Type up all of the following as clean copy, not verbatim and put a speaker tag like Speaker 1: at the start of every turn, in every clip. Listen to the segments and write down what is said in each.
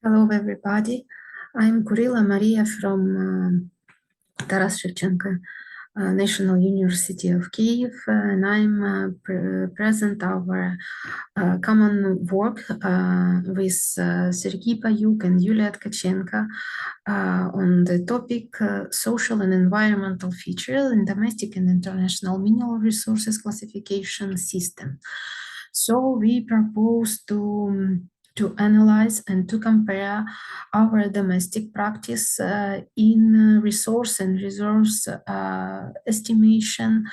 Speaker 1: Hello, everybody. I'm Kurylo Mariia from Taras Shevchenko National University of Kyiv, and I'm present our common work with Serhii Paiuk and Yuliia Tkachenko on the topic social and environmental features in domestic and international mineral resources classification system. So we propose to analyze and to compare our domestic practice in resource and resource estimation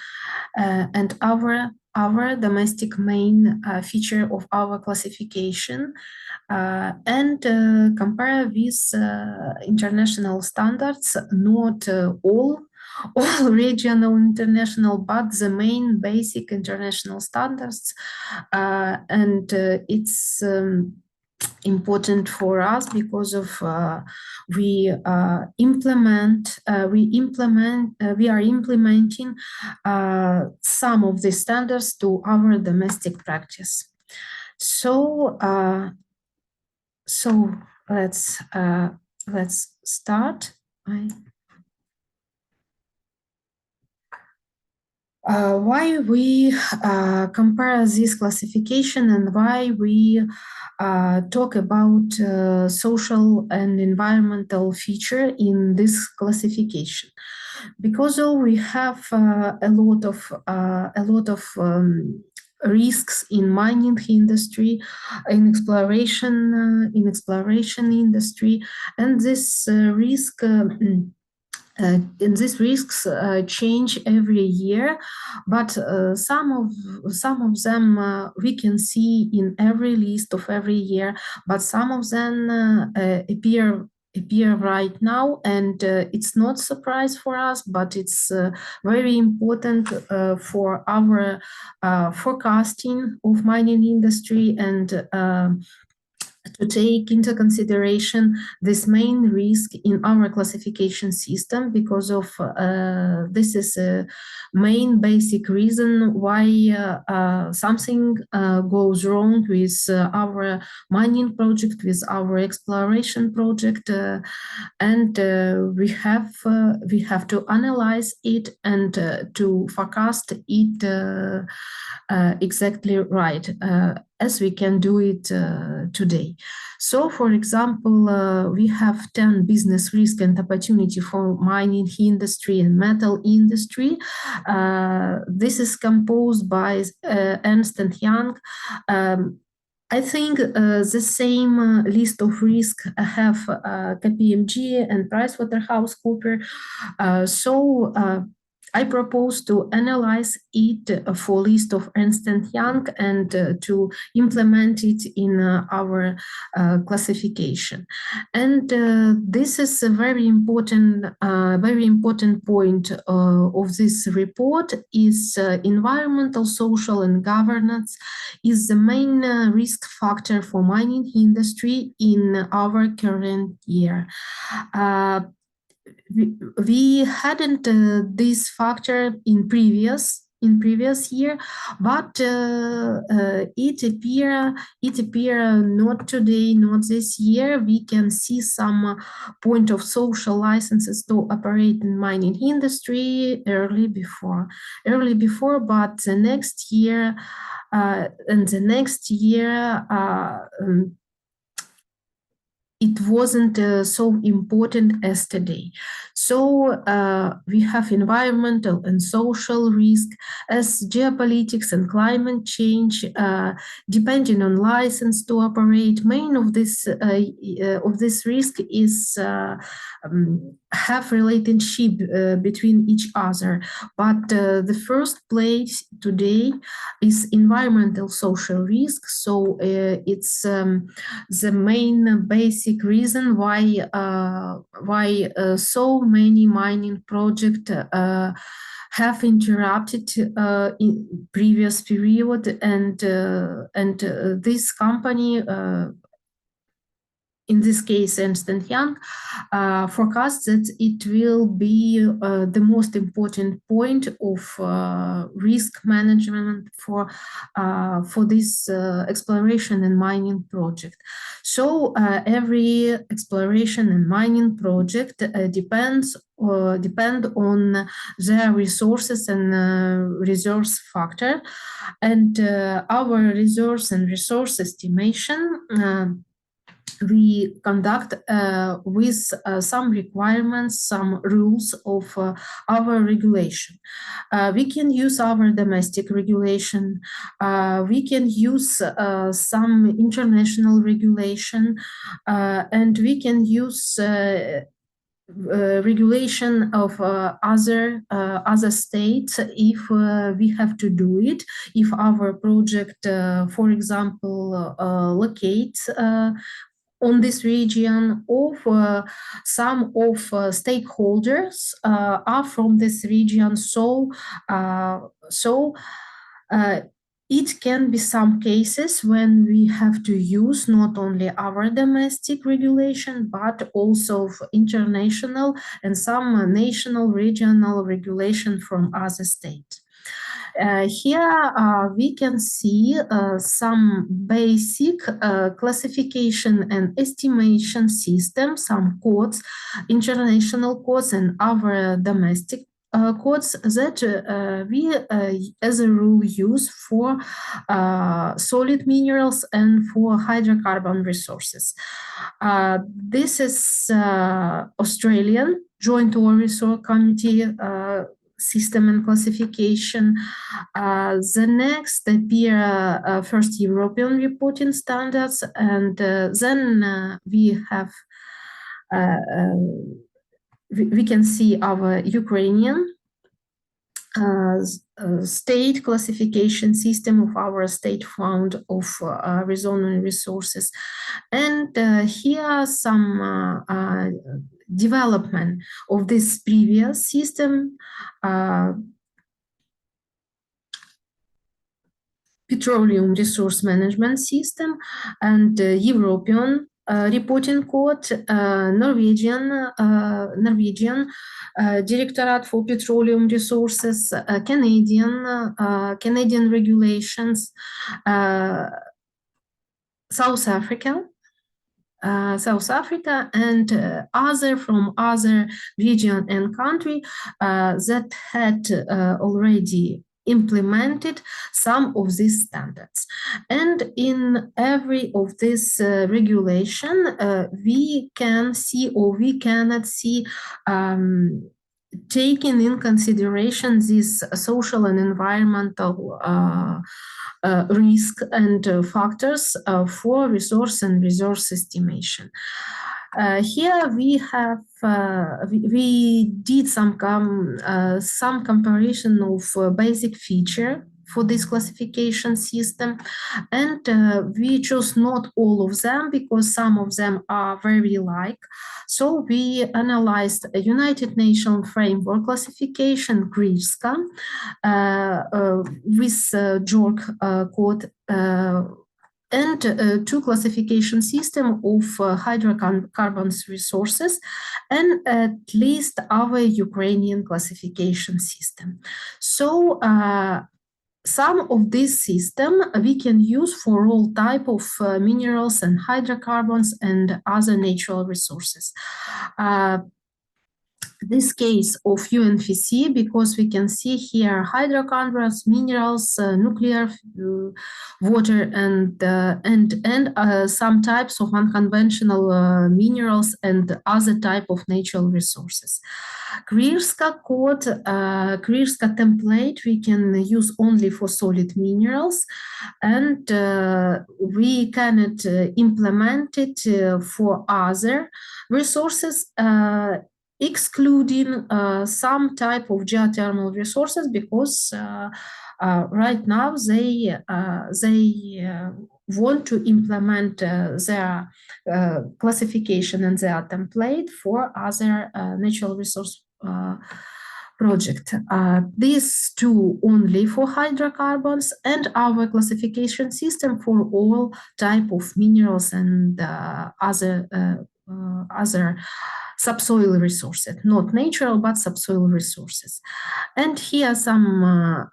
Speaker 1: and our domestic main feature of our classification and compare with international standards, not all regional international, but the main basic international standards. And it's important for us because of we are implementing some of the standards to our domestic practice. So let's start. Why we compare this classification and why we talk about social and environmental feature in this classification, because we have a lot of risks in mining industry, in exploration industry, and this risk. And these risks change every year, but some of them we can see in every list of every year, but some of them appear right now, and it's not surprise for us, but it's very important for our forecasting of mining industry and to take into consideration this main risk in our classification system, because of this is a main basic reason why something goes wrong with our mining project, with our exploration project, and we have to analyze it and to forecast it exactly right, as we can do it today. So, for example, we have 10 business risk and opportunity for mining industry and metal industry. This is composed by Ernst & Young. I think the same list of risk have KPMG and PricewaterhouseCoopers. So I propose to analyze it for list of Ernst & Young and to implement it in our classification. And this is a very important point of this report is environmental, social, and governance is the main risk factor for mining industry in our current year. We hadn't this factor in previous year, but it appear not today, not this year. We can see some point of social licenses to operate in mining industry early before, but the next year and the next year it wasn't so important as today. So we have environmental and social risk as geopolitics and climate change, depending on license to operate. Main of this risk is have relationship between each other. But the first place today is environmental social risk. So it's the main basic reason why so many mining projects have interrupted in previous period, and this company in this case, Ernst & Young, forecasts that it will be the most important point of risk management for this exploration and mining project. So every exploration and mining project depend on their resources and resource factor, and our resource and resource estimation we conduct with some requirements, some rules of our regulation. We can use our domestic regulation. We can use some international regulation, and we can use regulation of other states if we have to do it. If our project, for example, locates on this region, of some of stakeholders are from this region, so it can be some cases when we have to use not only our domestic regulation, but also international and some national, regional regulation from other states. Here we can see some basic classification and estimation system, some codes, international codes and our domestic codes that we as a rule use for solid minerals and for hydrocarbon resources. This is Australian Joint Ore Resource Committee system and classification. The next appear first European reporting standards, and then we have we can see our Ukrainian state classification system of our state fund of resource resources. And here some development of this previous system, petroleum resource management system, and European reporting code, Norwegian Directorate for Petroleum Resources, Canadian regulations, South Africa, and other from other region and country that had already implemented some of these standards. And in every of this regulation, we can see or we cannot see taking in consideration these social and environmental risk and factors for resource and resource estimation. Here we have we did some comparison of basic feature for this classification system, and we chose not all of them because some of them are very alike. So we analyzed a United Nations framework classification, GRISCA, with JORC code, and two classification system of hydrocarbons resources, and at least our Ukrainian classification system. So some of this system we can use for all type of minerals and hydrocarbons and other natural resources. This case of UNFC, because we can see here hydrocarbons, minerals, nuclear, water, and some types of unconventional minerals and other type of natural resources. Kurylo code, Kurylo template we can use only for solid minerals, and we cannot implement it for other resources, excluding some type of geothermal resources, because right now they want to implement their classification and their template for other natural resource project. These two only for hydrocarbons, and our classification system for all type of minerals and other subsoil resources, not natural but subsoil resources. And here some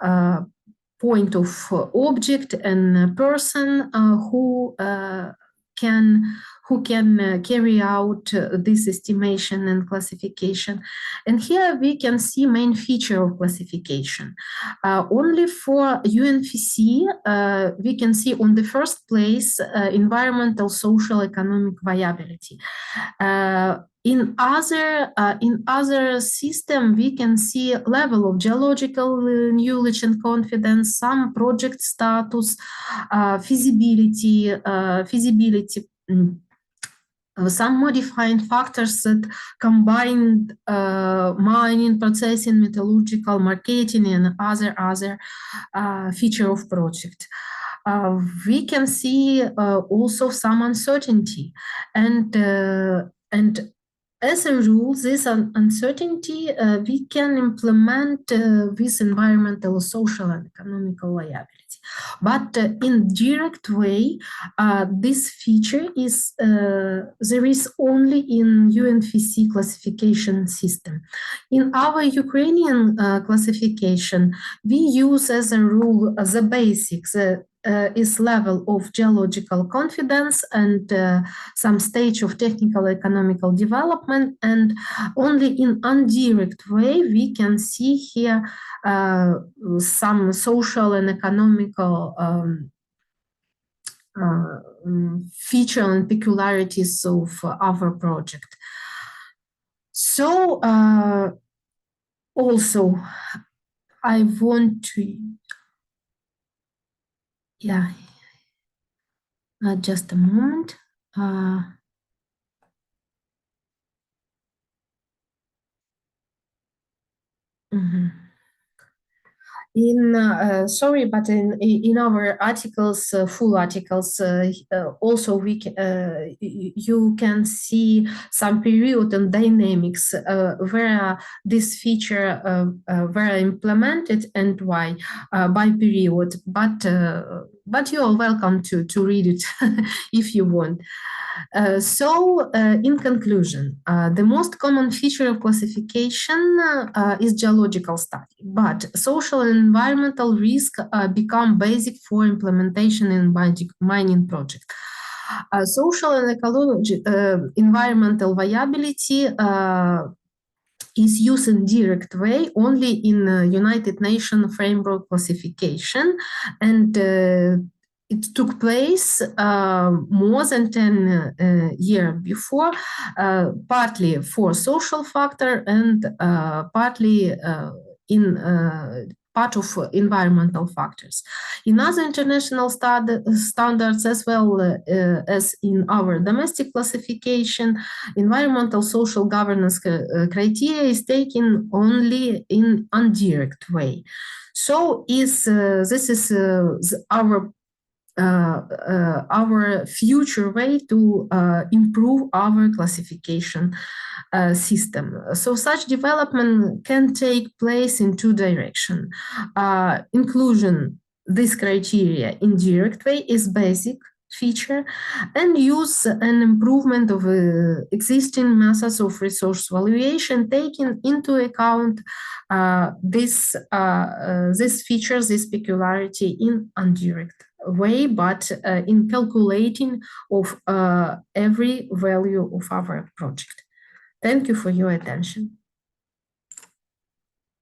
Speaker 1: point of object and person can carry out this estimation and classification. And here we can see main feature of classification. Only for UNFC, we can see on the first place environmental, social, economic viability. In other system, we can see level of geological knowledge and confidence, some project status, feasibility, some modifying factors that combine mining, processing, metallurgical, marketing, and other feature of project. We can see also some uncertainty, and as a rule, this uncertainty we can implement with environmental, social, and economical liability. But in direct way, this feature is there is only in UNFC classification system. In our Ukrainian classification, we use as a rule the basics. Is level of geological confidence and some stage of technical economical development, and only in indirect way we can see here some social and economical feature and peculiarities of our project. So also I want to just a moment. Sorry, but in our articles, full articles, also you can see some period and dynamics where this feature were implemented and why by period. But you are welcome to read it if you want. So, in conclusion, the most common feature of classification is geological study, but social and environmental risk become basic for implementation in mining project. Social and environmental viability is used in direct way only in United Nations framework classification, and it took place more than 10 years before, partly for social factor and partly in part of environmental factors. In other international standards, as well as in our domestic classification, environmental social governance criteria is taken only in indirect way. So this is our future way to improve our classification system. So such development can take place in two directions. Inclusion this criteria in direct way is basic feature, and use an improvement of existing methods of resource valuation, taking into account this features, this peculiarity in indirect way, but in calculating of every value of our project. Thank you for your attention.